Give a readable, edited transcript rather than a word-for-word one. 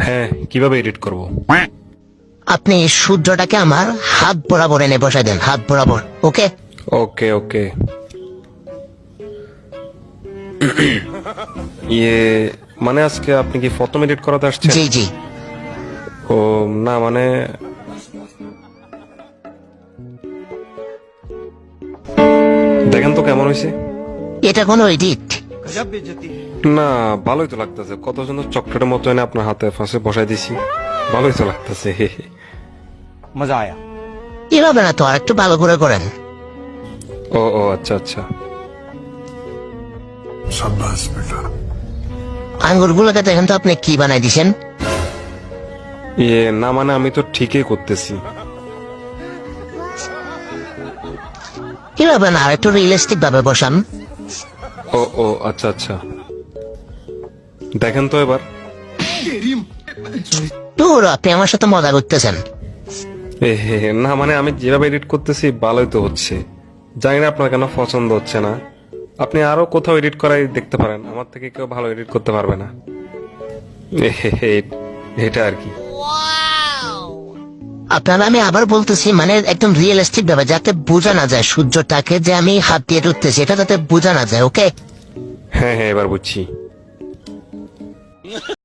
হ্যাঁ, কিভাবে এডিট করব? আপনি সূর্যটাকে আমার হাত বরাবর এনে বসাই দেন, হাত বরাবর। ওকে? ওকে ওকে। ইয়ে, মানে আজকে আপনি কি প্রথম এডিট করাতে আসছেন? জি জি। ও না, মানে দেখেন তো কেমন হয়েছে। এটা কোনো এডিট? না, ভালোই তো লাগতেছে। কত সুন্দর চকলেটের মতো এনে আপনার হাতে ফাঁসে বসাই দিছি। ভালোই তো লাগতেছে। मजा आया। এভাবে না তো, আর একটু ভালো করে করেন। ও ও, আচ্ছা আচ্ছা। আঙ্গুরগুলোকে দেখেন তো আপনি কি বানাই দিছেন। ইয়ে না, মানে আমি তো ঠিকই করতেছি। এভাবে না, আর একটু রিয়েলিস্টিক ভাবে বসান। ও ও, আচ্ছা আচ্ছা। দেখেন তো এবার। দূর, আপনি আমার সাথে মজা করতেছেন। না, মানে আমি যেভাবে এডিট করতেছি ভালোই তো হচ্ছে। জানি না আপনার কেন পছন্দ হচ্ছে না। আপনি আরো কোথাও এডিট করাই দেখতে পারেন, আমার থেকে কেউ ভালো এডিট করতে পারবে না। এটা আর কি। আপনারা, আমি আবার বলতেছি, মানে একদম রিয়েলিস্টিক ভাবে, যাতে বোঝা না যায় সূর্যটাকে যে আমি হাত দিয়ে ধরতেছি, এটা যাতে বোঝা না যায়। ওকে? হ্যাঁ হ্যাঁ, এবার বুঝছি।